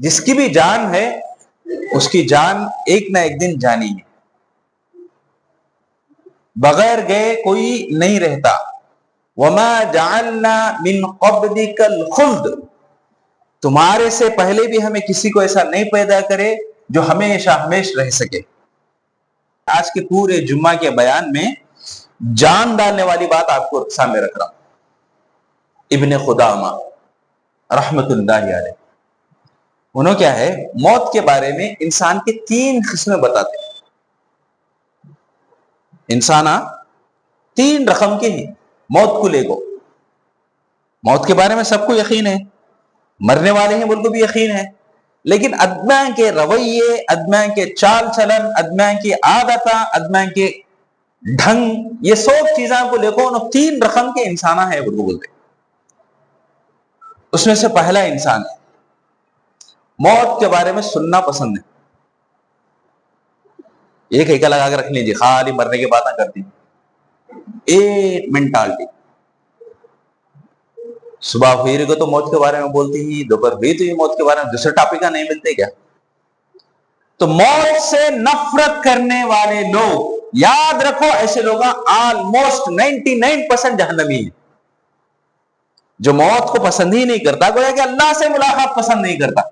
جس کی بھی جان ہے اس کی جان ایک نہ ایک دن جانی ہے، بغیر گئے کوئی نہیں رہتا۔ وما جعلنا من قبلک الخلد، تمہارے سے پہلے بھی ہمیں کسی کو ایسا نہیں پیدا کرے جو ہمیشہ ہمیش رہ سکے۔ آج کے پورے جمعہ کے بیان میں جان ڈالنے والی بات آپ کو سامنے رکھ رہا ہوں۔ ابن خدامہ رحمت اللہ علیہ، انہوں کیا ہے، موت کے بارے میں انسان کے 3 قسمیں بتاتے ہیں۔ انسان 3 رقم کے ہیں موت کو لے کو۔ موت کے بارے میں سب کو یقین ہے، مرنے والے ہیں بول کو بھی یقین ہے، لیکن ادمیاں کے رویے، ادمیاں کے چال چلن، ادمیاں کی عادتاں، ادمیاں کے ڈھنگ، یہ سب چیزاں کو لے کو 3 رقم کے انسانہ ہیں بول کو بولتے ہیں۔ اس میں سے پہلا انسان ہے موت کے بارے میں سننا پسند ہے۔ ایک ایک لگا کے رکھ لیجیے، خالی مرنے کی باتیں کرتی ایک مینٹالٹی۔ صبح ہوئی کو تو موت کے بارے میں بولتی ہی، دوپہر ہوئی تو یہ موت کے بارے میں، دوسرے ٹاپک کا نہیں ملتے کیا؟ تو موت سے نفرت کرنے والے لوگ، یاد رکھو ایسے لوگ آلموسٹ 99% جہنمی ہیں۔ جو موت کو پسند ہی نہیں کرتا، گویا کہ اللہ سے ملاقات پسند نہیں کرتا۔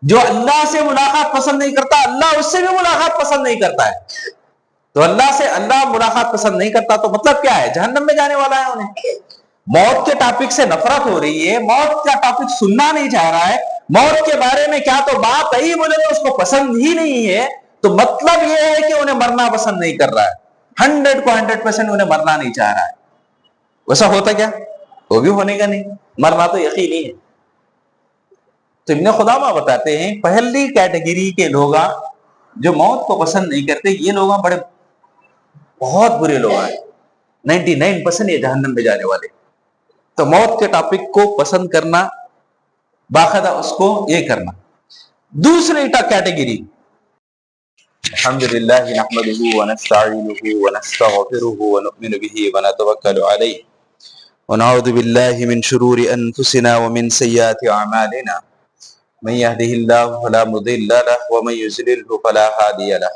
جو اللہ سے ملاقات پسند نہیں کرتا، اللہ اس سے بھی ملاقات پسند نہیں کرتا ہے۔ تو اللہ ملاقات پسند نہیں کرتا تو مطلب کیا ہے؟ جہنم میں جانے والا ہے انہیں۔ موت کے ٹاپک سے نفرت ہو رہی ہے، موت کا ٹاپک سننا نہیں چاہ رہا ہے، موت کے بارے میں کیا تو بات ہی بولے تو اس کو پسند ہی نہیں ہے، تو مطلب یہ ہے کہ انہیں مرنا پسند نہیں کر رہا ہے۔ 100 کو 100% انہیں مرنا نہیں چاہ رہا ہے۔ ویسا ہوتا کیا؟ وہ بھی ہونے کا نہیں، مرنا تو یقینی ہے۔ تو ابن خدامہ بتاتے ہیں پہلی کیٹیگری کے لوگ جو موت کو پسند نہیں کرتے، یہ لوگ بڑے بہت برے لوگ ہیں، 99% یہ جہنم میں جانے والے۔ تو موت کے ٹاپک کو پسند کرنا، باقاعدہ اس کو یہ کرنا۔ دوسری کیٹیگری، الحمدللہ نحمده ونستعینه ونستغفره ونؤمن به ونتوکل علیہ ونعوذ باللہ من شرور انفسنا ومن سیئات اعمالنا من يهده الله فلا مضل له ومن يضلل فلا هادي له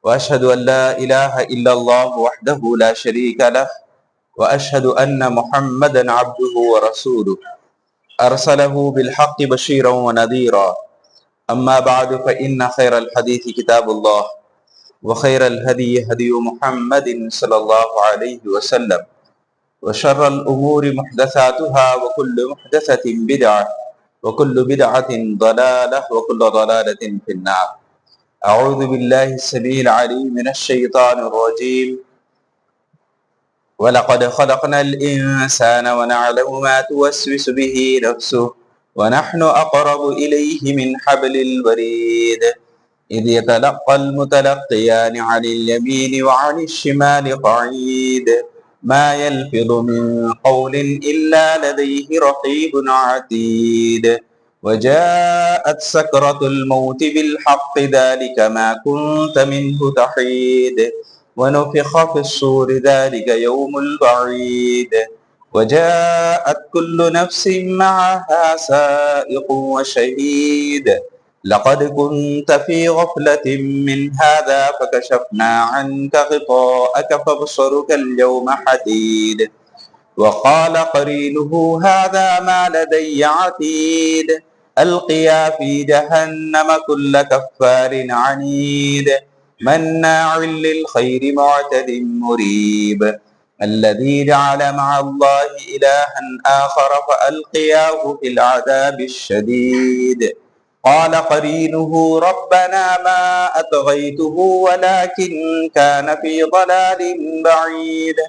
واشهد ان لا اله الا الله وحده لا شريك له واشهد ان محمدا عبده ورسوله ارسله بالحق بشيرا ونذيرا اما بعد فان خير الحديث كتاب الله وخير الهدي هدي محمد صلى الله عليه وسلم وشر الامور محدثاتها وكل محدثة بدعة وكل بدعة ضلالة وكل ضلالة في النار۔ اعوذ باللہ السمیع العلیم من الشیطان الرجیم وَلَقَدْ خَلَقْنَا الْإِنسَانَ وَنَعْلَمُ مَا تُوَسْوِسُ بِهِ نَفْسُهُ وَنَحْنُ أَقْرَبُ إِلَيْهِ مِنْ حَبْلِ الْوَرِيدِ إِذْ يَتَلَقَّى الْمُتَلَقِّيَانِ عَنِ الْيَمِينِ وَعَنِ الشِّمَالِ قَعِيدٌ مَا يَلْفِظُ مِنْ قَوْلٍ إِلَّا لَدَيْهِ رَقِيبٌ عَتِيدٌ وَجَاءَتْ سَكْرَةُ الْمَوْتِ بِالْحَقِّ ذَلِكَ مَا كُنْتَ مِنْهُ تَحِيدُ وَنُفِخَ فِي الصُّورِ ذَلِكَ يَوْمُ الْوَعِيدِ وَجَاءَتْ كُلُّ نَفْسٍ مَعَهَا سَائِقٌ وَشَهِيدٌ لَقَدْ كُنْتَ فِي غَفْلَةٍ مِّنْ هَذَا فَكَشَفْنَا عَنْكَ غِطَاءَكَ فَبَصَرُكَ الْيَوْمَ حَدِيدٌ وقال قرينه هذا ما لدي عتيد ألقيا في جهنم كل كفار عنيد مناع للخير معتد مريب الذي جعل مع الله إلها آخر فألقياه في العذاب الشديد قال قرينه ربنا ما أطغيته ولكن كان في ضلال بعيد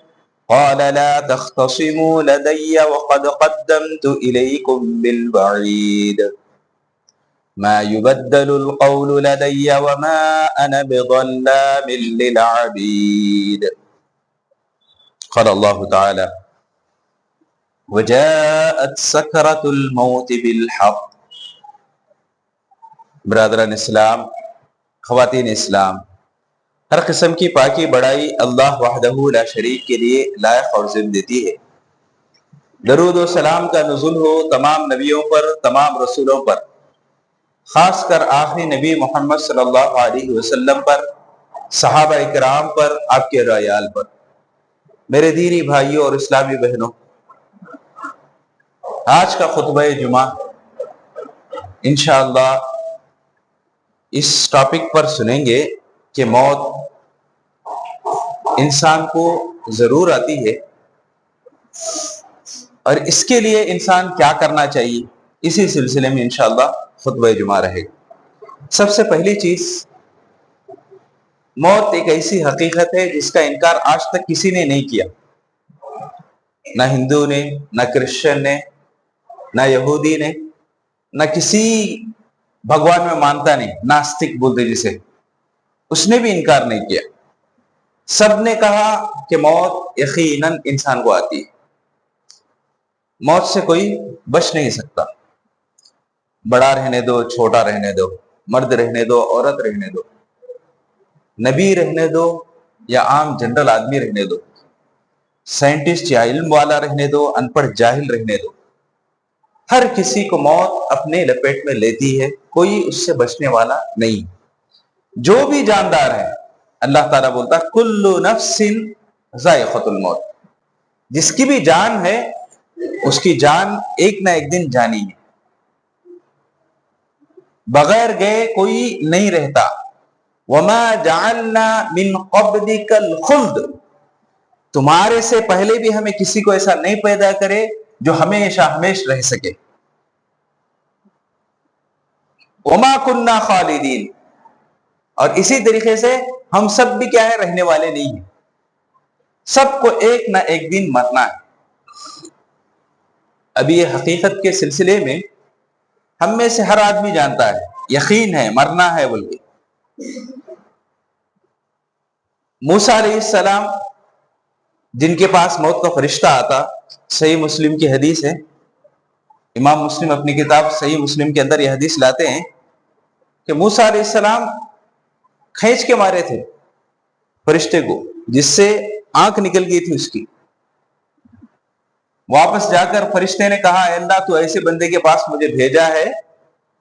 قال لا تختصموا لدي وقد قدمت إليكم بالوعيد ما يبدل القول لدي وما أنا بظلام للعبيد قال الله تعالى وجاءت سكرة الموت بالحق۔ برادران اسلام، خواتین اسلام، ہر قسم کی پاکی بڑائی اللہ وحدہ لا شریک کے لیے لائق اور ذمہ دیتی ہے۔ درود و سلام کا نزول ہو تمام نبیوں پر، تمام رسولوں پر، خاص کر آخری نبی محمد صلی اللہ علیہ وسلم پر، صحابہ کرام پر، آپ کے رعیال پر۔ میرے دینی بھائیوں اور اسلامی بہنوں، آج کا خطبہ جمعہ انشاءاللہ اس ٹاپک پر سنیں گے کہ موت انسان کو ضرور آتی ہے اور اس کے لیے انسان کیا کرنا چاہیے، اسی سلسلے میں انشاءاللہ خطبہ جمعہ رہے گا۔ سب سے پہلی چیز، موت ایک ایسی حقیقت ہے جس کا انکار آج تک کسی نے نہیں کیا، نہ ہندو نے، نہ کرسچن نے، نہ یہودی نے، نہ کسی بھگوان میں مانتا نہیں، ناستک بولتے جسے، اس نے بھی انکار نہیں کیا۔ سب نے کہا کہ موت یقیناً انسان کو آتی ہے، موت سے کوئی بچ نہیں سکتا، بڑا رہنے دو، چھوٹا رہنے دو، مرد رہنے دو، عورت رہنے دو، نبی رہنے دو یا عام جنرل آدمی رہنے دو، سائنٹسٹ یا علم والا رہنے دو، ان پڑھ جاہل رہنے دو، ہر کسی کو موت اپنے لپیٹ میں لیتی ہے، کوئی اس سے بچنے والا نہیں۔ جو بھی جاندار ہے، اللہ تعالیٰ بولتا کل نفس ذائقۃ الموت، جس کی بھی جان ہے اس کی جان ایک نہ ایک دن جانی ہے، بغیر گئے کوئی نہیں رہتا۔ وما جعلنا من قبلک الخلد، تمہارے سے پہلے بھی ہمیں کسی کو ایسا نہیں پیدا کرے جو ہمیشہ ہمیش رہ سکے۔ وما کننا خالدین، اور اسی طریقے سے ہم سب بھی کیا ہے، رہنے والے نہیں ہیں، سب کو ایک نہ ایک دن مرنا ہے۔ ابھی یہ حقیقت کے سلسلے میں ہم میں سے ہر آدمی جانتا ہے، یقین ہے، مرنا ہے بول کے۔ موسیٰ علیہ السلام جن کے پاس موت کا فرشتہ آتا، صحیح مسلم کی حدیث ہے، امام مسلم اپنی کتاب صحیح مسلم کے اندر یہ حدیث لاتے ہیں کہ موسیٰ علیہ السلام کھینچ کے مارے تھے فرشتے کو، جس سے آنکھ نکل گئی تھی اس کی۔ واپس جا کر فرشتے نے کہا اے اللہ تو ایسے بندے کے پاس مجھے بھیجا ہے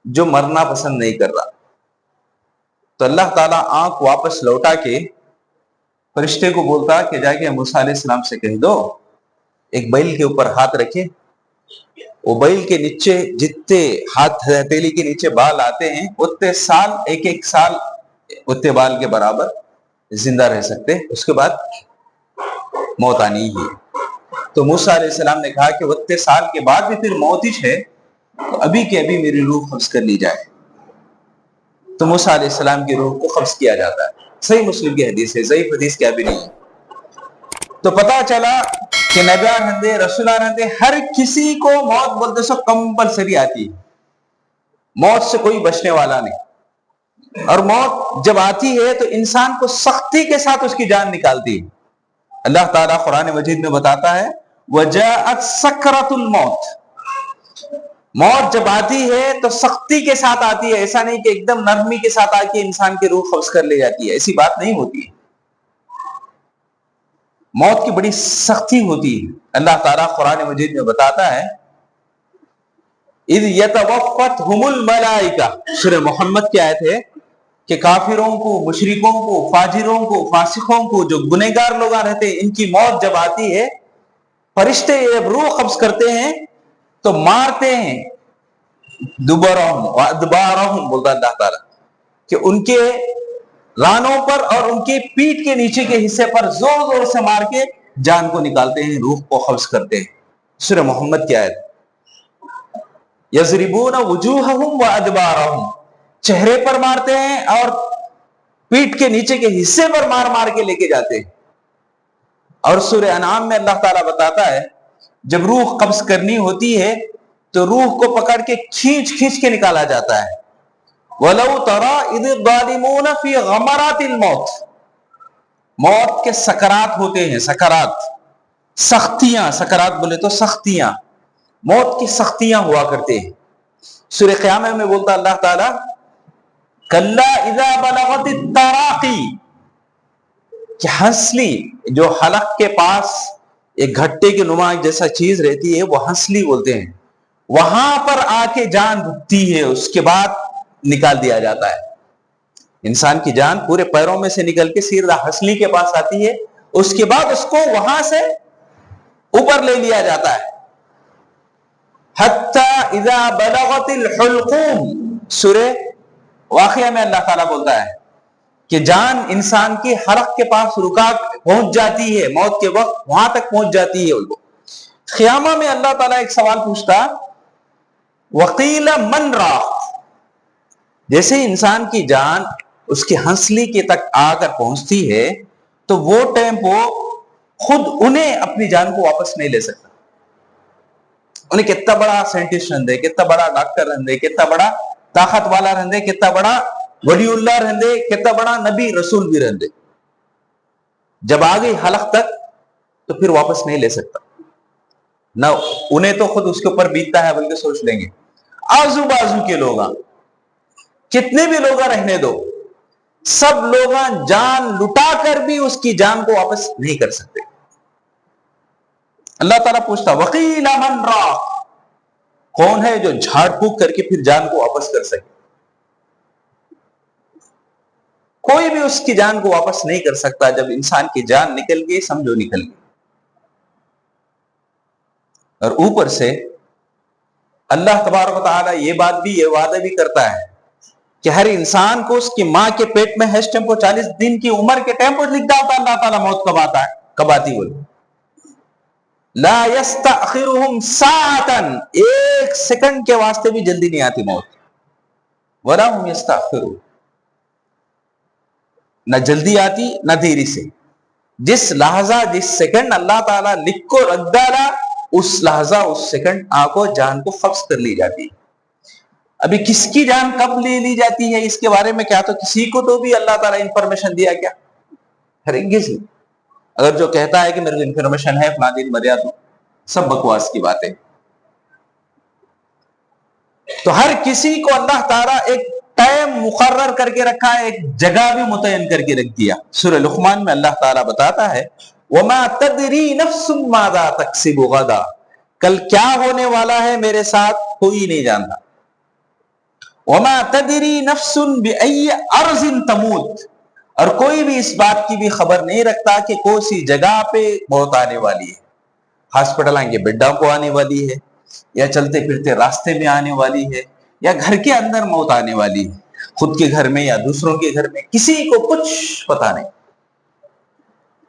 جو مرنا پسند نہیں کر رہا، تو اللہ تعالیٰ آنکھ واپس لوٹا کے فرشتے کو بولتا کہ جا کے موسیٰ علیہ السلام سے کہہ دو ایک بیل کے اوپر ہاتھ رکھے، وہ بیل کے نیچے جتنے ہاتھ ہتھیلی کے نیچے بال آتے ہیں اتنے سال، ایک ایک سال اتنے بال کے برابر زندہ رہ سکتے، اس کے بعد موت آنی ہی۔ تو موسیٰ علیہ السلام نے کہا کہ اتنے سال کے بعد بھی پھر موت ہی ہے، تو ابھی کے ابھی میری روح قبض کر لی جائے۔ تو موسیٰ علیہ السلام کی روح کو قبض کیا جاتا ہے، صحیح مسلم کی حدیث ہے، ضعیف حدیث کیا بھی نہیں ہے۔ تو پتا چلا کہ نبیان ہندے، رسولان ہندے، ہر کسی کو موت بولتے سو کمپلسری آتی ہے، موت سے کوئی بچنے والا نہیں۔ اور موت جب آتی ہے تو انسان کو سختی کے ساتھ اس کی جان نکالتی ہے۔ اللہ تعالیٰ قرآن مجید میں بتاتا ہے وَجَاءَتْ سَكْرَةُ الْمَوْتِ، موت جب آتی ہے تو سختی کے ساتھ آتی ہے، ایسا نہیں کہ ایک دم نرمی کے ساتھ آ کے انسان کی روح قبض کر لے جاتی ہے، ایسی بات نہیں ہوتی ہے، موت کی بڑی سختی ہوتی ہے۔ اللہ تعالیٰ قرآن مجید میں بتاتا ہے اِذْ يَتَوَفَّتْهُمُ الْمَلَائِكَةُ، سورہ محمد کی آیت ہے کہ کافروں کو، مشرکوں کو، فاجروں کو، فاسقوں کو، جو گنہگار لوگ رہتے ہیں، ان کی موت جب آتی ہے، فرشتے جب روح قبض کرتے ہیں تو مارتے ہیں، دبرہم وادبارہم بولتا اللہ تعالیٰ، کہ ان کے رانوں پر اور ان کے پیٹ کے نیچے کے حصے پر زور زور سے مار کے جان کو نکالتے ہیں، روح کو قبض کرتے ہیں۔ سورہ محمد کی آیت، یضربون وجوہہم وادبارہم، چہرے پر مارتے ہیں اور پیٹ کے نیچے کے حصے پر مار مار کے لے کے جاتے ہیں۔ اور سورہ انعام میں اللہ تعالیٰ بتاتا ہے جب روح قبض کرنی ہوتی ہے تو روح کو پکڑ کے کھینچ کھینچ کے نکالا جاتا ہے۔ وَلَوْ تَرَى إِذِ الظَّالِمُونَ فِي غَمَرَاتِ الْمَوْتِ، موت کے سکرات ہوتے ہیں، سکرات، سختیاں، سکرات بولے تو سختیاں، موت کی سختیاں ہوا کرتے ہیں۔ سورہ قیامہ میں بولتا اللہ تعالیٰ کَلَّا إِذَا بَلَغَتِ التَّرَاقِي، کہ ہنسلی، جو حلق کے پاس ایک گھٹے کے نما جیسا چیز رہتی ہے وہ ہنسلی بولتے ہیں، وہاں پر آ کے جان رکتی ہے، اس کے بعد نکال دیا جاتا ہے. انسان کی جان پورے پیروں میں سے نکل کے سیدھا ہنسلی کے پاس آتی ہے, اس کے بعد اس کو وہاں سے اوپر لے لیا جاتا ہے. حتی اذا بلغت الحلقوم, سورہ واقعہ میں اللہ تعالیٰ بولتا ہے کہ جان انسان کی حلق کے پاس رکا پہنچ جاتی ہے, موت کے وقت وہاں تک پہنچ جاتی ہے. ان کو قیامہ میں اللہ تعالیٰ ایک سوال پوچھتا, وقیل من راق, جیسے انسان کی جان اس کی ہنسلی کے تک آ کر پہنچتی ہے تو وہ ٹیمپو خود انہیں اپنی جان کو واپس نہیں لے سکتا. انہیں کتنا بڑا سائنٹسٹ رہندے, کتنا بڑا ڈاکٹر رہندے, کتنا بڑا طاقت والا رہندے, کتنا بڑا ولی اللہ رہندے, کتنا بڑا نبی رسول بھی رہندے, جب آ گئی حلق تک تو پھر واپس نہیں لے سکتا. نہ انہیں تو خود اس کے اوپر بیتتا ہے, بلکہ سوچ لیں گے آزو بازو کے لوگ, کتنے بھی لوگ رہنے دو, سب لوگ جان لٹا کر بھی اس کی جان کو واپس نہیں کر سکتے. اللہ تعالیٰ پوچھتا وقیل من راق, کون ہے جو جھاڑ پھونک کر کے پھر جان کو واپس کر سکے. کوئی بھی اس کی جان کو واپس نہیں کر سکتا. جب انسان کی جان نکل گئی سمجھو نکل گئی. اور اوپر سے اللہ تبارک و تعالیٰ یہ بات بھی, یہ وعدہ بھی کرتا ہے کہ ہر انسان کو اس کی ماں کے پیٹ میں ہے ٹیمپو 40 دن کی عمر کے ٹیمپو لکھتا ہوتا ہے اللہ تعالیٰ موت کب آتا ہے, کب آتی بول. لا یستأخرهم ساعتاً, ایک سیکنڈ کے واسطے بھی جلدی نہیں آتی موت. ولا هم یستأخرون, نہ جلدی آتی نہ دیری سے. جس لحظہ جس سیکنڈ اللہ تعالیٰ لکھ کو رکھ ڈالا, اس لحظہ اس سیکنڈ آنکھوں جان کو قبض کر لی جاتی. ابھی کس کی جان کب لے لی جاتی ہے اس کے بارے میں کیا تو کسی کو تو بھی اللہ تعالیٰ انفارمیشن دیا کیا؟ ہرگز نہیں. اگر جو کہتا ہے کہ میرے کو انفارمیشن ہے فلاں دن مر جاتا ہوں, سب بکواس کی باتیں. تو ہر کسی کو اللہ تعالیٰ ایک ٹائم مقرر کر کے رکھا ہے, ایک جگہ بھی متعین کر کے رکھ دیا. سورہ لقمان میں اللہ تعالیٰ بتاتا ہے وَمَا تَدْرِي نَفْسٌ مَاذَا تَكْسِبُ غَدًا, کل کیا ہونے والا ہے میرے ساتھ کوئی نہیں جانتا. وَمَا تَدْرِي نَفْسٌ بِأَيِّ أَرْضٍ تَمُوتُ, اور کوئی بھی اس بات کی بھی خبر نہیں رکھتا کہ کون سی جگہ پہ موت آنے والی ہے. ہاسپٹل آئیں گے بیڈوں کو آنے والی ہے, یا چلتے پھرتے راستے میں آنے والی ہے, یا گھر کے اندر موت آنے والی ہے, خود کے گھر میں یا دوسروں کے گھر میں, کسی کو کچھ پتا نہیں.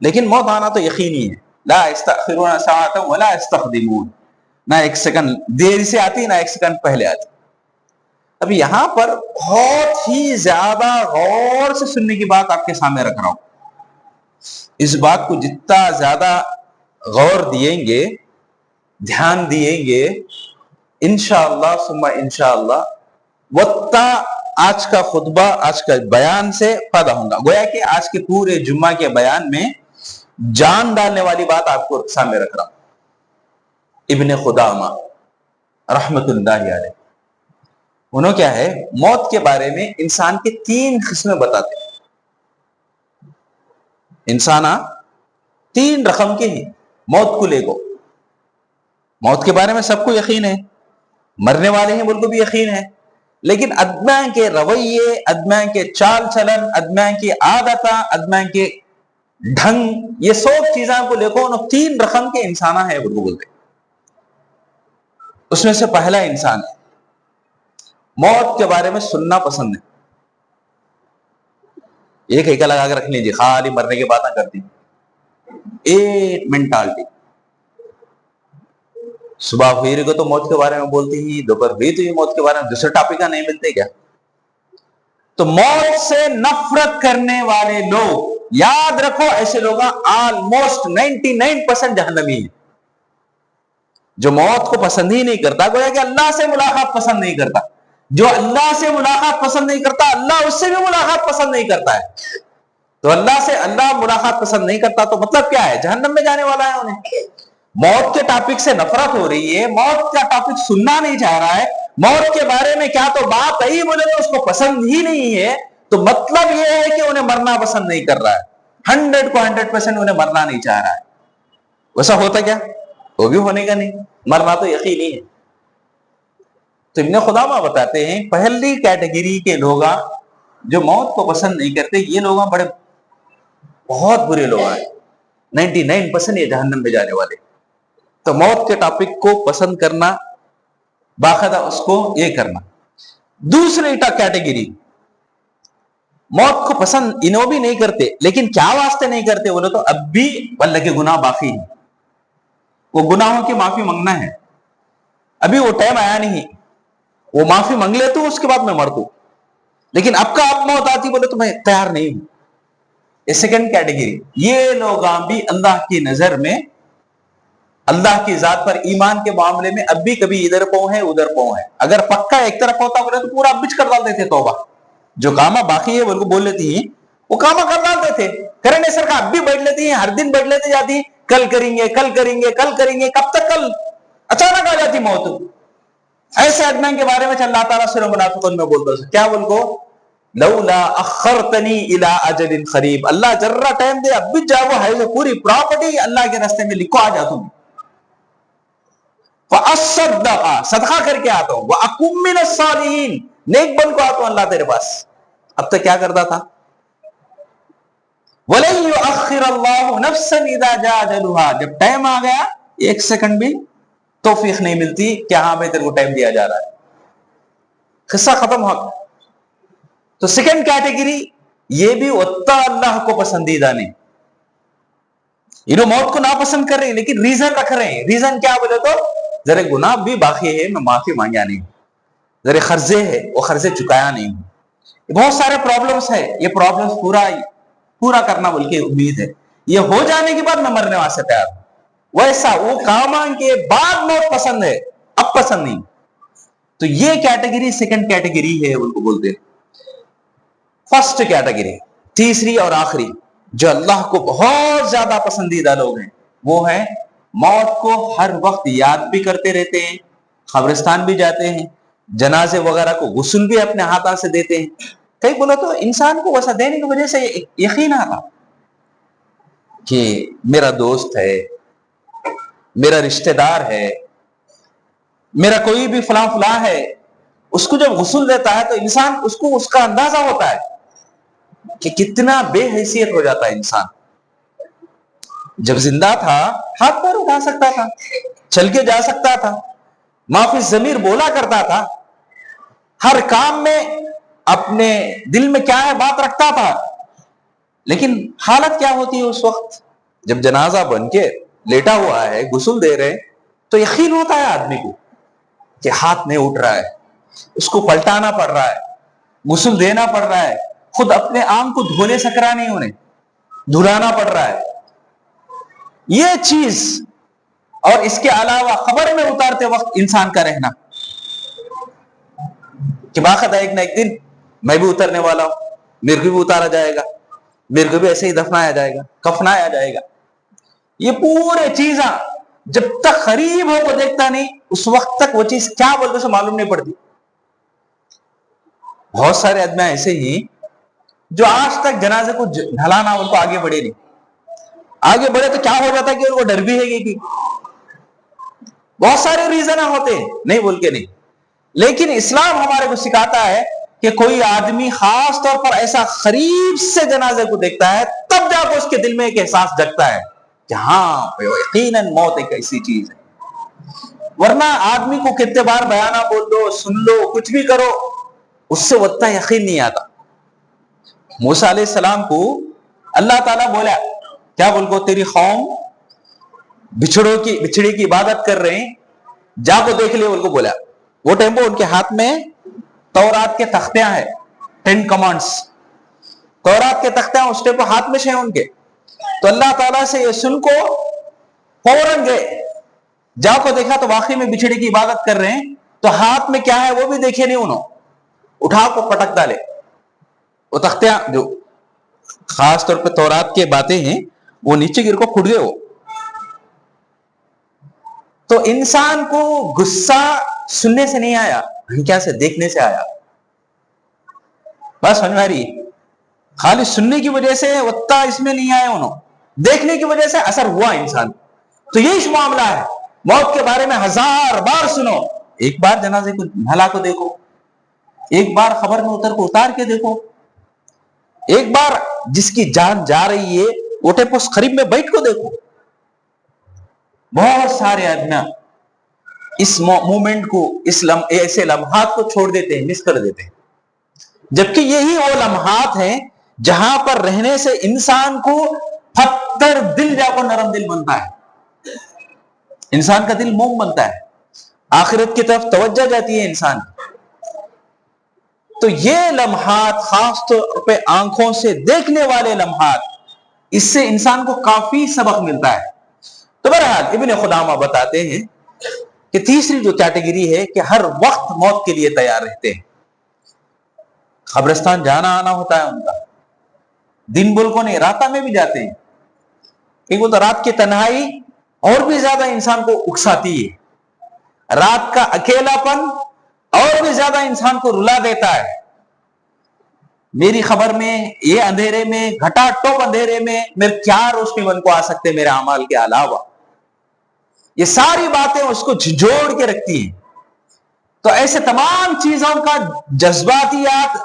لیکن موت آنا تو یقینی ہے. لا یستأخرون ساعة ولا یستقدمون, نہ ایک سیکنڈ دیر سے آتی نہ ایک سیکنڈ پہلے آتی. اب یہاں پر بہت ہی زیادہ غور سے سننے کی بات آپ کے سامنے رکھ رہا ہوں. اس بات کو جتنا زیادہ غور دیں گے, دھیان دیں گے, انشاءاللہ ثم انشاءاللہ وقتا آج کا خطبہ, آج کا بیان سے فائدہ ہوگا. گویا کہ آج کے پورے جمعہ کے بیان میں جان ڈالنے والی بات آپ کو سامنے رکھ رہا ہوں. ابن خدامہ رحمت اللہ علیہ, انہوں کیا ہے موت کے بارے میں انسان کے 3 قسمیں بتاتے ہیں. انسان 3 رقم کے ہیں موت کو لے کو. موت کے بارے میں سب کو یقین ہے, مرنے والے ہیں بالکل بھی یقین ہے, لیکن ادمیٰ کے رویے, ادمیٰ کے چال چلن, ادمیٰ کی عادتاں, ادمیٰ کے ڈھنگ, یہ سب چیزاں کو لے کو 3 رقم کے انسان ہیں بالکل بولتے. اس میں سے پہلا انسان ہے موت کے بارے میں سننا پسند ہے. ایک ایک لگا کے رکھ لیجیے, خالی مرنے کی باتیں کرتی. ایک مینٹالٹی, صبح ہوئی کو تو موت کے بارے میں بولتی ہی, دوپہر ہوئی تو یہ موت کے بارے میں دوسرے ٹاپک کا نہیں ملتے کیا؟ تو موت سے نفرت کرنے والے لوگ, یاد رکھو ایسے لوگ آلموسٹ 99% جہنمی ہیں. جو موت کو پسند ہی نہیں کرتا, گویا کہ اللہ سے ملاقات پسند نہیں کرتا. جو اللہ سے ملاقات پسند نہیں کرتا, اللہ اس سے بھی ملاقات پسند نہیں کرتا ہے. تو اللہ سے اللہ ملاقات پسند نہیں کرتا تو مطلب کیا ہے؟ جہنم میں جانے والا ہے. انہیں موت کے ٹاپک سے نفرت ہو رہی ہے, موت کا ٹاپک سننا نہیں چاہ رہا ہے, موت کے بارے میں کیا تو بات آئی بولے تو اس کو پسند ہی نہیں ہے, تو مطلب یہ ہے کہ انہیں مرنا پسند نہیں کر رہا ہے. 100 کو 100% انہیں مرنا نہیں چاہ رہا ہے. ویسا ہوتا کیا؟ وہ بھی ہونے کا نہیں, مرنا تو یقینی ہے. تو ابن خدامہ بتاتے ہیں پہلی کیٹیگری کے لوگ جو موت کو پسند نہیں کرتے، یہ لوگ بڑے بہت برے لوگ ہیں، 99% یہ جہنم میں جانے والے۔ تو موت کے ٹاپک کو پسند کرنا، باقاعدہ اس کو یہ کرنا۔ دوسری کیٹیگری، موت کو پسند انہوں بھی نہیں کرتے، لیکن کیا واسطے نہیں کرتے بولے تو اب بھی اللہ کے گناہ باقی ہیں، وہ گناہوں کی معافی مانگنا ہے، ابھی وہ ٹائم آیا نہیں، وہ معافی مانگ لے تو اس کے بعد میں مر دوں، لیکن اب کا اب موت آتی بولے تو میں تیار نہیں ہوں۔ یہ سیکنڈ کیٹیگری، یہ لوگ بھی اللہ کی نظر میں اللہ کی ذات پر ایمان کے معاملے میں اب بھی کبھی ادھر پاؤں ہے ادھر پاؤں ہے۔ اگر پکا ایک طرف ہوتا بولے تو پورا بچ کر ڈالتے تھے، توبہ جو کاما باقی ہے وہ بول لیتی ہیں، وہ کاما کر ڈالتے تھے، کرنے سر کا اب بھی بیٹھ لیتی ہیں، ہر دن بیٹھ لیتے جاتی ہیں، کل کریں گے کل کریں گے کل کریں گے، کب تک کل؟ اچانک آ جاتی موت۔ ایسے آدمی کے بارے میں اللہ تعالیٰ سورہ منافقون میں بولتا ہے، کیا بول کو لولا اخرتنی الی اجل قریب، اللہ ذرہ ٹائم دے، اب بھی جاؤ ہے جو پوری پراپرٹی اللہ کے راستے میں لکھو، آ جا تم، فاصدق، صدقہ کر کے آتا ہوں، واکم من الصالحین، نیک بن کو آتا ہوں اللہ تیرے پاس۔ اب تک کیا کرتا تھا؟ وَلَن يُؤَخِّرَ اللَّهُ نَفْسًا إِذَا جَاءَ أَجَلُهَا، جب ٹائم آ گیا ایک سیکنڈ بھی توفیق نہیں ملتی کہ ہاں بھائی تیرے کو ٹائم دیا جا رہا ہے، قصہ ختم ہو۔ تو سیکنڈ کیٹیگری یہ بھی اتنا اللہ کو پسندیدہ نہیں، انہوں موت کو ناپسند کر رہے ہیں لیکن ریزن رکھ رہے ہیں۔ ریزن کیا بولے تو ذرا گناہ بھی باقی ہے، میں معافی مانگیا نہیں، ذرا قرضے ہے وہ قرضے چکایا نہیں، بہت سارے پرابلمس ہے، یہ پرابلمس پورا کرنا بول کے امید ہے، یہ ہو جانے کے بعد میں مرنے واسطے تیار ہوں۔ ویسا وہ کام کے بعد موت پسند ہے، اب پسند نہیں۔ تو یہ کیٹیگری سیکنڈ کیٹیگری ہے، ان کو بولتے ہیں۔ فرسٹ کیٹیگری، تیسری اور آخری، جو اللہ کو بہت زیادہ پسندیدہ لوگ ہیں، وہ ہیں موت کو ہر وقت یاد بھی کرتے رہتے ہیں، قبرستان بھی جاتے ہیں، جنازے وغیرہ کو غسل بھی اپنے ہاتھوں سے دیتے ہیں۔ کئی بولو تو انسان کو ویسا دینے کی وجہ سے یقین آتا کہ میرا دوست ہے، میرا رشتہ دار ہے، میرا کوئی بھی فلاں فلاں ہے، اس کو جب غسل دیتا ہے تو انسان اس کو اس کا اندازہ ہوتا ہے کہ کتنا بے حیثیت ہو جاتا ہے انسان۔ جب زندہ تھا ہاتھ پیر اٹھا سکتا تھا، چل کے جا سکتا تھا، معافی ضمیر بولا کرتا تھا، ہر کام میں اپنے دل میں کیا ہے بات رکھتا تھا، لیکن حالت کیا ہوتی ہے اس وقت جب جنازہ بن کے لیٹا ہوا ہے، غسل دے رہے، تو یقین ہوتا ہے آدمی کو کہ ہاتھ نہیں اٹھ رہا ہے، اس کو پلٹانا پڑ رہا ہے، غسل دینا پڑ رہا ہے، خود اپنے آنکھ کو دھونے سکرا نہیں، انہیں دھلانا پڑ رہا ہے۔ یہ چیز اور اس کے علاوہ خبر میں اتارتے وقت انسان کا رہنا کہ باقاعدہ ایک نہ ایک دن میں بھی اترنے والا ہوں، میرے کو بھی اتارا جائے گا، میرے کو بھی ایسے ہی دفنایا جائے گا، کفنایا جائے گا۔ یہ پورے چیزاں جب تک قریب ہو کو دیکھتا نہیں، اس وقت تک وہ چیز کیا بولتے سے معلوم نہیں پڑتی۔ بہت سارے آدمی ایسے ہی جو آج تک جنازے کو ڈھلانا ان کو آگے بڑھے نہیں، آگے بڑھے تو کیا ہو جاتا ہے کہ ان کو ڈر بھی ہے کہ بہت سارے ریزن ہوتے ہیں، نہیں بول کے نہیں، لیکن اسلام ہمارے کو سکھاتا ہے کہ کوئی آدمی خاص طور پر ایسا قریب سے جنازے کو دیکھتا ہے تب جا کے اس کے دل میں ایک احساس جگتا ہے کہ ہاں یقیناً موت ایک ایسی چیز ہے۔ ورنہ آدمی کو کتنے بار بیانہ بول دو، سن لو، کچھ بھی کرو، اس سے اتنا یقین نہیں آتا۔ موسیٰ علیہ السلام کو اللہ تعالیٰ بولا کیا بول کو تیری قوم بچھڑے کی عبادت کر رہے ہیں، جا کو دیکھ لے، بول کو بولا۔ وہ ٹائم ان کے ہاتھ میں تورات کے تختیاں ہیں، 10 کمانڈز، تورات کے تختیاں اس ٹائم ہاتھ میں ہیں ان کے۔ تو اللہ تعالیٰ سے یہ سن کو فوراً گئے، جا کو دیکھا تو واقعی میں بچھڑے کی عبادت کر رہے ہیں، تو ہاتھ میں کیا ہے وہ بھی دیکھے نہیں، انہوں اٹھا کو پٹک ڈالے۔ وہ تختیاں جو خاص طور پہ تورات کے باتیں ہیں وہ نیچے گر کو پھٹ گئے۔ وہ تو انسان کو غصہ سننے سے نہیں آیا، کیا سے دیکھنے سے آیا۔ بس سمجھ میں آ رہی، خالی سننے کی وجہ سے اتنا اس میں نہیں آیا، انہوں دیکھنے کی وجہ سے اثر ہوا انسان۔ تو یہی معاملہ ہے، موت کے بارے میں 1000 بار سنو، ایک بار جنازے کو بھلا کو دیکھو, ایک بار خبر میں اتار کے دیکھو, ایک بار جس کی جان جا رہی ہے اوٹے پوس قریب میں بیٹھ کو دیکھو. بہت سارے آدمی اس مومنٹ کو, ایسے لمحات کو چھوڑ دیتے ہیں, مس کر دیتے ہیں, جبکہ یہی وہ لمحات ہیں جہاں پر رہنے سے انسان کو پتھر دل جا کو نرم دل بنتا ہے, انسان کا دل موم بنتا ہے, آخرت کی طرف توجہ جاتی ہے انسان. تو یہ لمحات خاص طور پہ آنکھوں سے دیکھنے والے لمحات, اس سے انسان کو کافی سبق ملتا ہے. تو بہرحال ابن خدامہ بتاتے ہیں کہ تیسری جو کیٹیگری ہے کہ ہر وقت موت کے لیے تیار رہتے ہیں. قبرستان جانا آنا ہوتا ہے ان کا, دن بول کو نہیں, راتہ میں بھی جاتے ہیں, کیونکہ تو رات کی تنہائی اور بھی زیادہ انسان کو اکساتی ہے, رات کا اکیلا پن اور بھی زیادہ انسان کو رلا دیتا ہے. میری خبر میں یہ اندھیرے میں, گھٹا ٹوپ اندھیرے میں میرے کیا روشنی بن کو آ سکتے میرے اعمال کے علاوہ, یہ ساری باتیں اس کو جھنجھوڑ کے رکھتی ہیں. تو ایسے تمام چیزوں کا جذباتیات,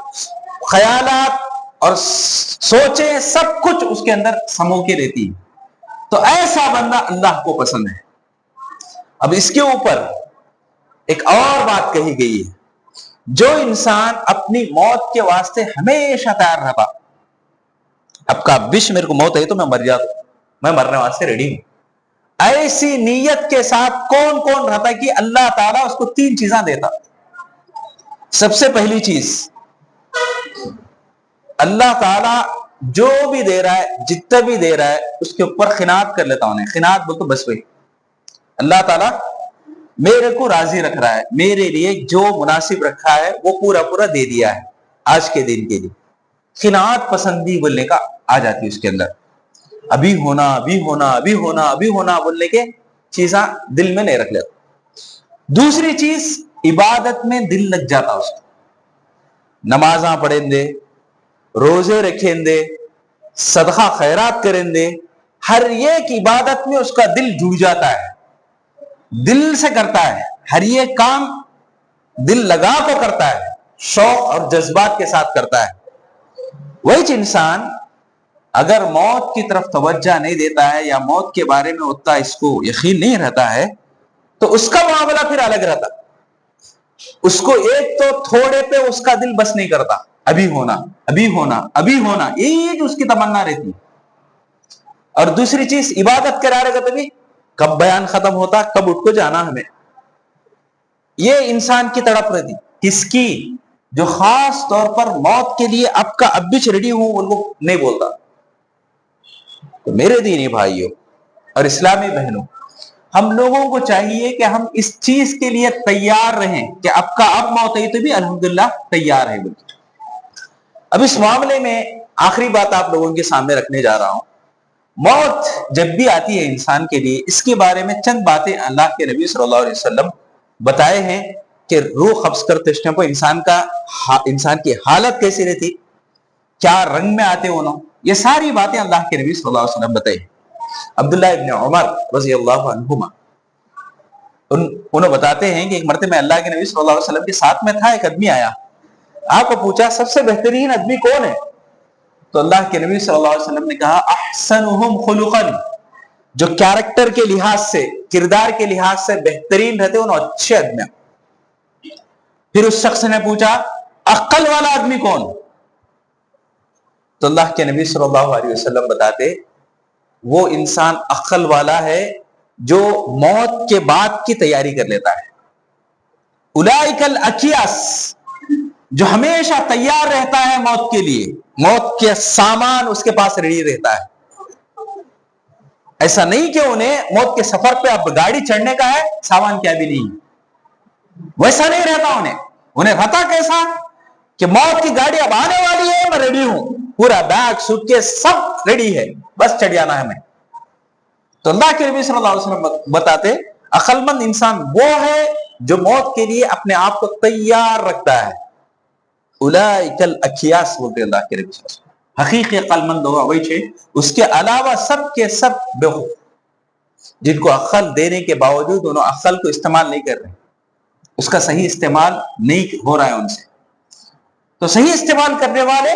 خیالات اور سوچیں سب کچھ اس کے اندر سمو کے رہتی ہے. تو ایسا بندہ اللہ کو پسند ہے. اب اس کے اوپر ایک اور بات کہی گئی ہے, جو انسان اپنی موت کے واسطے ہمیشہ تیار رہتا, اب کا بش میرے کو موت ہے تو میں مر جاتا ہوں, میں مرنے واسطے ریڈی ہوں, ایسی نیت کے ساتھ کون کون رہتا ہے کہ اللہ تعالیٰ اس کو 3 چیزاں دیتا. سب سے پہلی چیز, اللہ تعالیٰ جو بھی دے رہا ہے, جتنا بھی دے رہا ہے, اس کے اوپر قناعت کر لیتا ہوں. قناعت بول تو بس وہی, اللہ تعالیٰ میرے کو راضی رکھ رہا ہے, میرے لیے جو مناسب رکھا ہے وہ پورا پورا دے دیا ہے آج کے دن کے لیے. قناعت پسندی بولنے کا آ جاتی ہے اس کے اندر. ابھی ہونا ابھی ہونا ابھی ہونا ابھی ہونا بولنے کے چیزاں دل میں نہیں رکھ لیتا. دوسری چیز, عبادت میں دل لگ جاتا اس کو, نمازاں پڑھیں دے, روزے رکھیں دے, صدقہ خیرات کریں دے, ہر ایک عبادت میں اس کا دل جڑ جاتا ہے, دل سے کرتا ہے, ہر ایک کام دل لگا کو کرتا ہے, شوق اور جذبات کے ساتھ کرتا ہے. وہی انسان اگر موت کی طرف توجہ نہیں دیتا ہے یا موت کے بارے میں اتنا اس کو یقین نہیں رہتا ہے, تو اس کا معاملہ پھر الگ رہتا. اس کو ایک تو تھوڑے پہ اس کا دل بس نہیں کرتا, ابھی ہونا ابھی ہونا ابھی ہونا, یہی جو اس کی تمنا رہتی. اور دوسری چیز, عبادت کرا رہے گا تبھی کب بیان ختم ہوتا, کب اٹھ کو جانا ہمیں, یہ انسان کی تڑپ رہتی. کس کی, جو خاص طور پر موت کے لیے اب کا اب بھی ریڈی ہوں, ان کو نہیں بولتا. تو میرے دینی بھائیوں اور اسلامی بہنوں, ہم لوگوں کو چاہیے کہ ہم اس چیز کے لیے تیار رہیں کہ اب کا اب موت ہے تو بھی الحمدللہ تیار ہے. اب اس معاملے میں آخری بات آپ لوگوں کے سامنے رکھنے جا رہا ہوں. موت جب بھی آتی ہے انسان کے لیے, اس کے بارے میں چند باتیں اللہ کے نبی صلی اللہ علیہ وسلم بتائے ہیں کہ روح قبض کرتے اس ٹائم انسان کی حالت کیسی رہتی, کیا رنگ میں آتے انہوں, یہ ساری باتیں اللہ کے نبی صلی اللہ علیہ وسلم بتائی. عبداللہ ابن عمر رضی اللہ عنہما انہوں بتاتے ہیں کہ ایک مرتبہ میں اللہ کے نبی صلی اللہ علیہ وسلم کے ساتھ میں تھا, ایک آدمی آیا, آپ کو پوچھا سب سے بہترین آدمی کون ہے, تو اللہ کے نبی صلی اللہ علیہ وسلم نے کہا احسنہم خلقا, جو کیریکٹر کے لحاظ سے, کردار کے لحاظ سے بہترین رہتے انہوں اچھے آدمی. پھر اس شخص نے پوچھا عقل والا آدمی کون, تو اللہ کے نبی صلی اللہ علیہ وسلم بتاتے وہ انسان عقل والا ہے جو موت کے بعد کی تیاری کر لیتا ہے. اولئک الاکیاس, جو ہمیشہ تیار رہتا ہے موت کے لیے, موت کے سامان اس کے پاس ریڈی رہتا ہے. ایسا نہیں کہ انہیں موت کے سفر پہ اب گاڑی چڑھنے کا ہے, سامان کیا بھی نہیں, ویسا نہیں رہتا. انہیں رہتا کیسا کہ موت کی گاڑی اب آنے والی ہے, میں ریڈی ہوں, پورا بیگ سوٹ کے سب ریڈی ہے, بس چڑھ جانا ہے ہمیں. تو اللہ کے نبی صلی اللہ علیہ وسلم بتاتے عقل مند انسان وہ ہے جو موت کے لیے اپنے آپ کو تیار رکھتا ہے. اولئک الاکیاس بولتے اللہ کے نبی صلی اللہ علیہ وسلم, حقیقی عقل مند ہوگا وہی چھے, اس کے علاوہ سب کے سب بیوقوف, جن کو عقل دینے کے باوجود انہوں عقل کو استعمال نہیں کر رہے. اس کا صحیح استعمال نہیں ہو رہا ہے ان سے. تو صحیح استعمال کرنے والے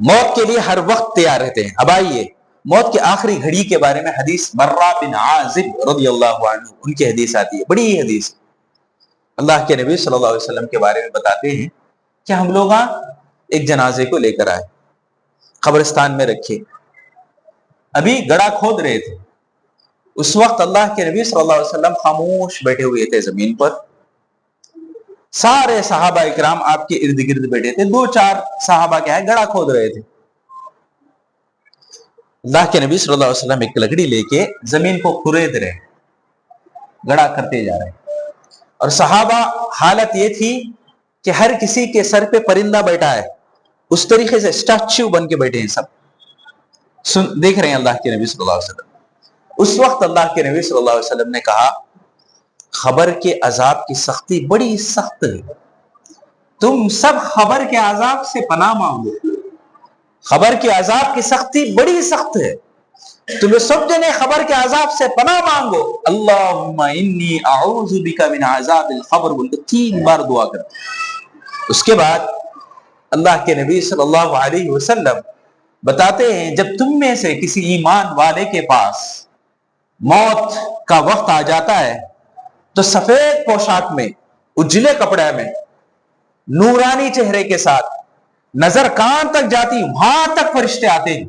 موت کے لیے ہر وقت تیار رہتے ہیں. اب آئیے موت کے آخری گھڑی کے بارے میں حدیث برہ بن عازب رضی اللہ عنہ ان کی حدیث آتی ہے, بڑی حدیث. اللہ کے نبی صلی اللہ علیہ وسلم کے بارے میں بتاتے ہیں کہ ہم لوگ ایک جنازے کو لے کر آئے, قبرستان میں رکھے, ابھی گڑھا کھود رہے تھے. اس وقت اللہ کے نبی صلی اللہ علیہ وسلم خاموش بیٹھے ہوئے تھے زمین پر. سارے صحابہ اکرام آپ کے ارد گرد بیٹھے تھے. 2-4 صحابہ کیا ہے گڑھا کھود رہے تھے. اللہ کے نبی صلی اللہ علیہ وسلم ایک لکڑی لے کے زمین کو کھرید رہے, گڑھا کرتے جا رہے. اور صحابہ حالت یہ تھی کہ ہر کسی کے سر پہ پرندہ بیٹھا ہے, اس طریقے سے اسٹیچو بن کے بیٹھے ہیں سب, دیکھ رہے ہیں اللہ کے نبی صلی اللہ علیہ وسلم. اس وقت اللہ کے نبی صلی اللہ علیہ وسلم نے کہا خبر کے عذاب کی سختی بڑی سخت ہے, تم سب خبر کے عذاب سے پناہ مانگو. خبر کے عذاب کی سختی بڑی سخت ہے, تم سب جنے خبر کے عذاب سے پناہ مانگو. اللہم انی اعوذ بک من عذاب القبر بول کے 3 بار دعا کر. اس کے بعد اللہ کے نبی صلی اللہ علیہ وسلم بتاتے ہیں جب تم میں سے کسی ایمان والے کے پاس موت کا وقت آ جاتا ہے تو سفید پوشاک میں, اجلے کپڑے میں, نورانی چہرے کے ساتھ, نظر کان تک جاتی, وہاں تک فرشتے آتے ہیں,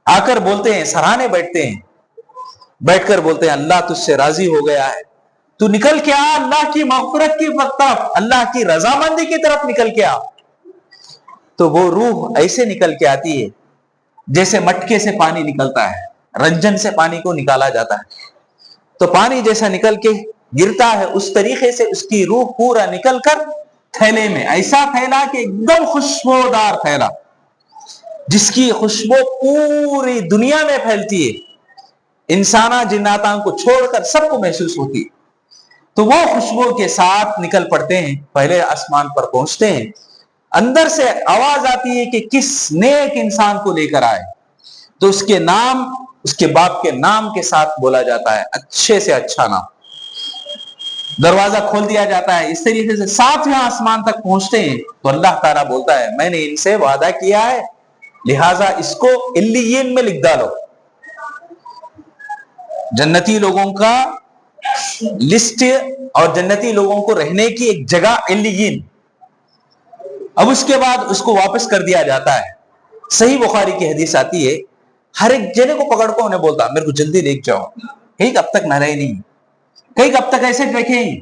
آ کر بولتے ہیں, سراہنے بیٹھتے ہیں, بیٹھ کر بولتے ہیں اللہ تجھ سے راضی ہو گیا ہے, تو نکل کے آ اللہ کی مغفرت کی طرف, اللہ کی رضامندی کی طرف نکل کے آ. تو وہ روح ایسے نکل کے آتی ہے جیسے مٹکے سے پانی نکلتا ہے, رنجن سے پانی کو نکالا جاتا ہے. تو پانی جیسا نکل کے گرتا ہے اس طریقے سے اس کی روح پورا نکل کر تھیلے میں, ایسا تھیلا کہ ایک دم خوشبودار تھیلا جس کی خوشبو پوری دنیا میں پھیلتی ہے, انسانہ جناتاں کو چھوڑ کر سب کو محسوس ہوتی ہے. تو وہ خوشبو کے ساتھ نکل پڑتے ہیں, پہلے آسمان پر پہنچتے ہیں. اندر سے آواز آتی ہے کہ کس نیک انسان کو لے کر آئے, تو اس کے نام اس کے باپ کے نام کے ساتھ بولا جاتا ہے, اچھے سے اچھا نام. دروازہ کھول دیا جاتا ہے. اس طریقے سے 7ویں آسمان تک پہنچتے ہیں تو اللہ تعالیٰ بولتا ہے میں نے ان سے وعدہ کیا ہے, لہٰذا اس کو علیین میں لکھ ڈالو. جنتی لوگوں کا لسٹ اور جنتی لوگوں کو رہنے کی ایک جگہ علیین. اب اس کے بعد اس کو واپس کر دیا جاتا ہے. صحیح بخاری کی حدیث آتی ہے, ہر ایک جنے کو پکڑ کو انہیں بولتا میرے کو جلدی لے جاؤ, کہیں کب تک نہ رہے نہیں, کہیں کب تک ایسے رکھیں,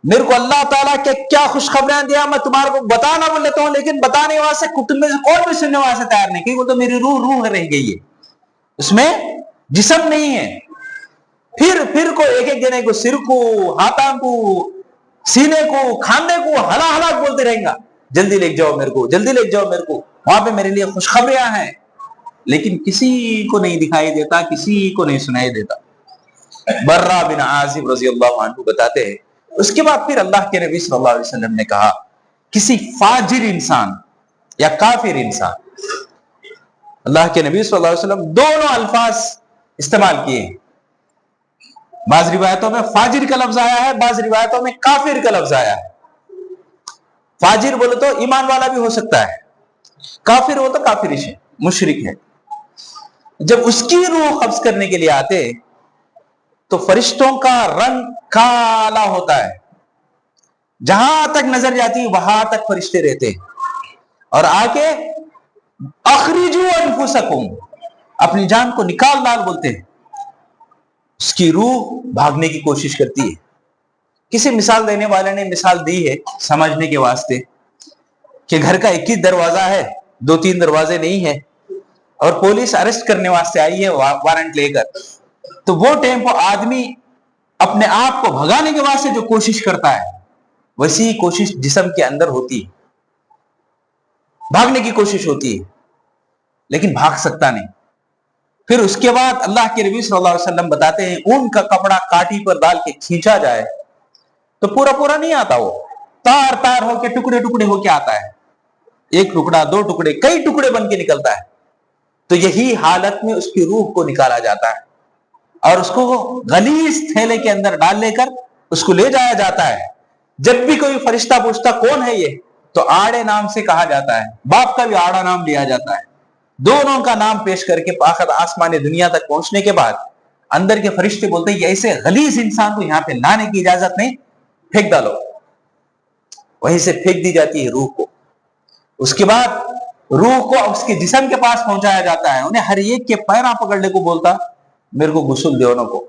میرے کو اللہ تعالیٰ کے کیا خوشخبریاں دیا میں تمہارے کو بتانا بول لیتا ہوں, لیکن بتانے واسطے کتب میں سے کوئی بھی سننے واسطے تیار نہیں. کہیں بولتا میری روح رہ گئی ہے, اس میں جسم نہیں ہے. پھر کو ایک ایک جنے کو سر کو, ہاتھوں کو, سینے کو, کھاندے کو ہلا ہلا بولتے رہیں گا جلدی لے جاؤ میرے کو, جلدی لے جاؤ میرے کو, وہاں پہ میرے لیے خوشخبریاں ہیں. لیکن کسی کو نہیں دکھائی دیتا, کسی کو نہیں سنائی دیتا. برہ بن عازب رضی اللہ عنہ بتاتے ہیں اس کے بعد پھر اللہ کے نبی صلی اللہ علیہ وسلم نے کہا کسی فاجر انسان یا کافر انسان, اللہ کے نبی صلی اللہ علیہ وسلم دونوں الفاظ استعمال کیے ہیں. بعض روایتوں میں فاجر کا لفظ آیا ہے, بعض روایتوں میں کافر کا لفظ آیا ہے. فاجر بولے تو ایمان والا بھی ہو سکتا ہے, کافر ہو تو کافرش ہے, مشرک ہے. جب اس کی روح قبض کرنے کے لیے آتے تو فرشتوں کا رنگ کالا ہوتا ہے, جہاں تک نظر جاتی وہاں تک فرشتے رہتے ہیں, اور آ کے اخرجوا انفسکم, اپنی جان کو نکال ڈال بولتے ہیں. اس کی روح بھاگنے کی کوشش کرتی ہے. کسی مثال دینے والے نے مثال دی ہے سمجھنے کے واسطے کہ گھر کا ایک ہی دروازہ ہے, 2-3 دروازے نہیں ہے, اور پولیس اریسٹ کرنے واسطے آئی ہے وارنٹ لے کر. تو وہ ٹائم کو آدمی اپنے آپ کو بھگانے کے واسطے جو کوشش کرتا ہے ویسی کوشش جسم کے اندر ہوتی ہے, بھاگنے کی کوشش ہوتی ہے, لیکن بھاگ سکتا نہیں. پھر اس کے بعد اللہ کے نبی صلی اللہ علیہ وسلم بتاتے ہیں اون کا کپڑا کاٹی پر ڈال کے کھینچا جائے تو پورا نہیں آتا, وہ تار ہو کے ٹکڑے ٹکڑے ہو کے آتا ہے. 1 ٹکڑا 2 ٹکڑے کئی ٹکڑے بن کے نکلتا ہے. تو یہی حالت میں اس کی روح کو نکالا جاتا ہے اور اس کو غلیظ تھیلے کے اندر ڈال لے کر اس کو لے جایا جاتا ہے. جب بھی کوئی فرشتہ پوچھتا کون ہے یہ, تو آڑے نام سے کہا جاتا ہے, باپ کا بھی آڑا نام لیا جاتا ہے. دونوں کا نام پیش کر کے آخر آسمان دنیا تک پہنچنے کے بعد اندر کے فرشتے بولتے ہیں یہ ایسے غلیظ انسان کو یہاں پہ لانے کی اجازت نہیں, پھینک ڈالو. وہیں سے پھینک دی جاتی ہے روح کو. اس کے بعد روح کو اس کے جسم کے پاس پہنچایا جاتا ہے. انہیں ہر ایک کے پیراں پکڑنے کو بولتا, میرے کو غسل دیو کو,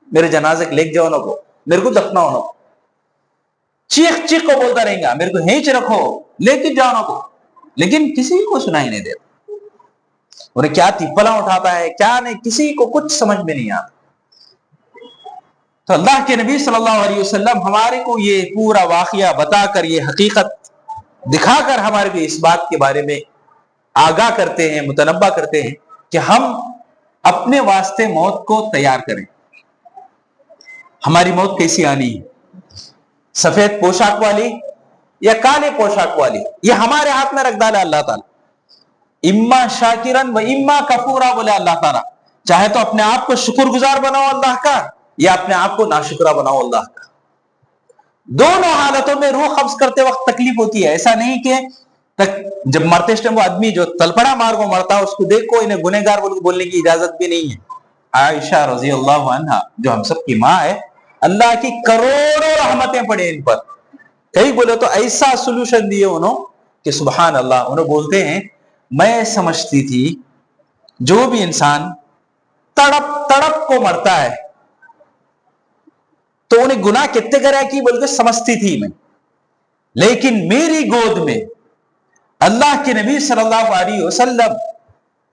میرے جنازے لے جاؤ کو, میرے کو دفناؤ کو. چیخ چیخ کو بولتا رہیں گا میرے کو ہینچ رکھو, لے کے جاؤ کو, لیکن کسی کو سنائی نہیں دیتا. انہیں کیا تپلا اٹھاتا ہے کیا نہیں, کسی کو کچھ سمجھ میں نہیں آتا. تو اللہ کے نبی صلی اللہ علیہ وسلم ہمارے کو یہ پورا واقعہ بتا کر, یہ حقیقت دکھا کر ہمارے کو اس بات کے بارے میں آگاہ کرتے ہیں, متنبہ کرتے ہیں کہ ہم اپنے واسطے موت کو تیار کریں. ہماری موت کیسی آنی ہے, سفید پوشاک والی یا کالے پوشاک والی, یہ ہمارے ہاتھ میں رکھ ڈالا اللہ تعالیٰ. اما شاکرن و اما کفورا بولے اللہ تعالیٰ. چاہے تو اپنے آپ کو شکر گزار بناؤ اللہ کا, یا اپنے آپ کو ناشکرہ بناؤ اللہ کا. دونوں حالتوں میں روح قبض کرتے وقت تکلیف ہوتی ہے. ایسا نہیں کہ جب مرتے ٹائم وہ آدمی جو تلپڑا مار کو مرتا اس کو دیکھو انہیں گنہگار بولنے کی اجازت بھی نہیں ہے. عائشہ رضی اللہ عنہا جو ہم سب کی ماں ہے, اللہ کی کروڑوں رحمتیں پڑے ان پر. کئی بولے تو ایسا سولوشن دیے انہوں کہ سبحان اللہ. انہوں بولتے ہیں میں سمجھتی تھی جو بھی انسان تڑپ تڑپ کو مرتا ہے تو انہیں گناہ کتنے کرے کی بول کے سمجھتی تھی میں, لیکن میری گود میں اللہ کے نبی صلی اللہ علیہ وسلم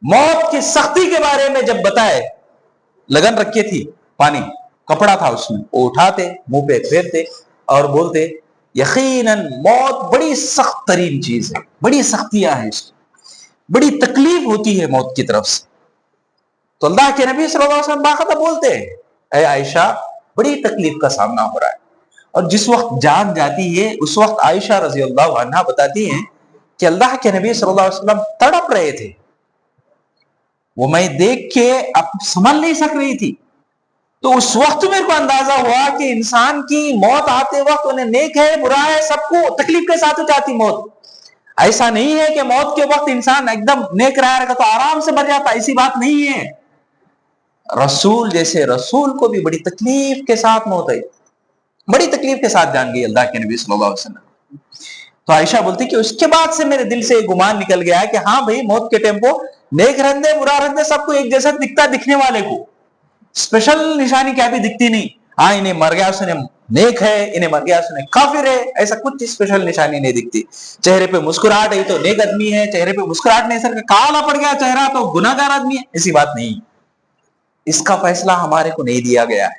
موت کی سختی کے بارے میں جب بتائے, لگن رکھے تھی, پانی کپڑا تھا اس میں, وہ اٹھاتے منہ پہ پھیرتے اور بولتے یقیناً موت بڑی سخت ترین چیز ہے, بڑی سختیاں ہیں اس کی, بڑی تکلیف ہوتی ہے موت کی طرف سے. تو اللہ کے نبی صلی اللہ علیہ وسلم باقاعدہ بولتے ہیں اے عائشہ بڑی تکلیف کا سامنا ہو رہا ہے. اور جس وقت جان جاتی ہے اس وقت عائشہ رضی اللہ عنہا بتاتی ہیں کہ اللہ کے نبی صلی اللہ علیہ وسلم تڑپ رہے تھے, وہ میں دیکھ کے اب سنبھل نہیں سک رہی تھی. تو اس وقت میرے کو اندازہ ہوا کہ انسان کی موت آتے وقت انہیں نیک ہے برا ہے سب کو تکلیف کے ساتھ جاتی موت. ایسا نہیں ہے کہ موت کے وقت انسان ایک دم نیک رہا تو آرام سے مر جاتا, ایسی بات نہیں ہے. رسول جیسے رسول کو بھی بڑی تکلیف کے ساتھ موت ہے, بڑی تکلیف کے ساتھ جان گئی اللہ کے نبی صلی اللہ علیہ وسلم. تو عائشہ بولتی کہ اس کے بعد سے میرے دل سے گمان نکل گیا ہے کہ ہاں بھائی موت کے ٹائم کو نیک رندے برا رندے سب کو ایک جیسا دکھتا, دکھنے والے کو اسپیشل نشانی کیا بھی دکھتی نہیں. ہاں انہیں مر گیا سنے نیک ہے, انہیں مر گیا سنے کافر ہے, ایسا کچھ اسپیشل نشانی نہیں دکھتی. چہرے پہ مسکراہٹ ہے تو نیک آدمی ہے, چہرے پہ مسکراہٹ نہیں سر کالا پڑ گیا چہرہ تو گناہگار آدمی ہے, ایسی بات نہیں. اس کا فیصلہ ہمارے کو نہیں دیا گیا ہے.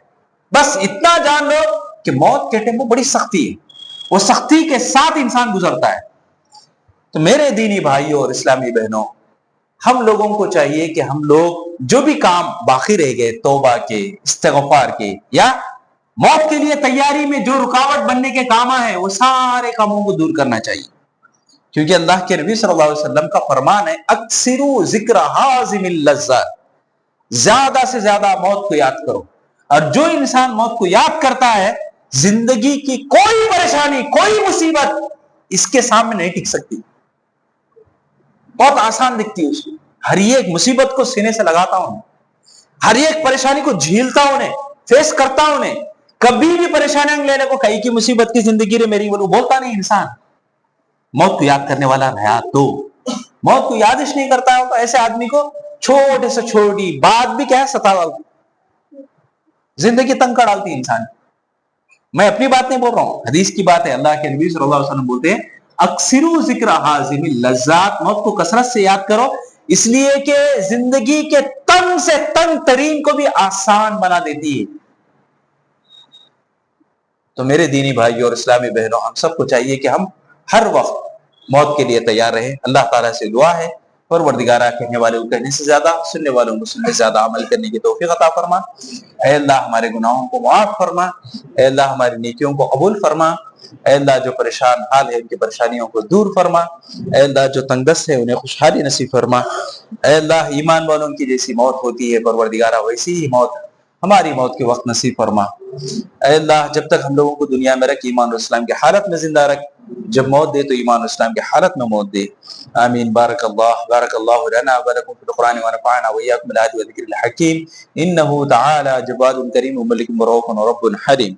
بس اتنا جان لو کہ موت کے ٹائم بڑی سختی ہے, وہ سختی کے ساتھ انسان گزرتا ہے. تو میرے دینی بھائیوں اور اسلامی بہنوں, ہم لوگوں کو چاہیے کہ ہم لوگ جو بھی کام باقی رہ گئے توبہ کے, استغفار کے, یا موت کے لیے تیاری میں جو رکاوٹ بننے کے کام ہیں وہ سارے کاموں کو دور کرنا چاہیے. کیونکہ اللہ کے نبی صلی اللہ علیہ وسلم کا فرمان ہے اکثروا ذکر حازم اللذات, زیادہ سے زیادہ موت کو یاد کرو. اور جو انسان موت کو یاد کرتا ہے زندگی کی کوئی پریشانی کوئی مصیبت اس کے سامنے نہیں ٹک سکتی, بہت آسان دکھتی ہے اس کو. ہر ایک مصیبت کو سینے سے لگاتا ہوں, ہر ایک پریشانی کو جھیلتا ہوں, فیس کرتا ہوں, کبھی بھی پریشانی لینے کو کہیں کی مصیبت کی زندگی رے میری بولتا نہیں انسان. موت کو یاد کرنے والا رہا تو موت کو یادش نہیں کرتا ہے تو ایسے آدمی کو چھوٹے سے چھوٹی بات بھی کیا ہے ستا ڈالتی, زندگی تنگ کر ڈالتی انسان. میں اپنی بات نہیں بول رہا ہوں, حدیث کی بات ہے. اللہ کے نبی صلی اللہ علیہ وسلم بولتے ہیں اکثروا ذکر حازم اللذات, موت کو کثرت سے یاد کرو, اس لیے کہ زندگی کے تنگ سے تنگ ترین کو بھی آسان بنا دیتی ہے. تو میرے دینی بھائی اور اسلامی بہنوں, ہم سب کو چاہیے کہ ہم ہر وقت موت کے لیے تیار رہیں. اللہ تعالیٰ سے دعا ہے پروردگارہ کہنے والے کو کہنے سے زیادہ, سننے والوں کو سننے سے زیادہ عمل کرنے کی توفیق عطا فرما. اے اللہ ہمارے گناہوں کو معاف فرما, اے اللہ ہماری نیکیوں کو قبول فرما, اے اللہ جو پریشان حال ہے ان کی پریشانیوں کو دور فرما, اے اللہ جو تنگ دست ہے انہیں خوشحالی نصیب فرما. اے اللہ ایمان والوں کی جیسی موت ہوتی ہے پروردگارہ ویسی ہی موت ہماری موت کے وقت نصیب فرما۔ اے اللہ جب تک ہم لوگوں کو دنیا میں رکھ ایمان و اسلام کی حالت میں زندہ رکھ، جب موت دے تو ایمان و اسلام کی حالت میں موت دے۔ آمین۔ بارک اللہ لنا ولکم فی القرآن ونفعنا وإیاکم بالآیات والذکر الحکیم، انہ تعالی جواد کریم ملک رؤوف رب حلیم۔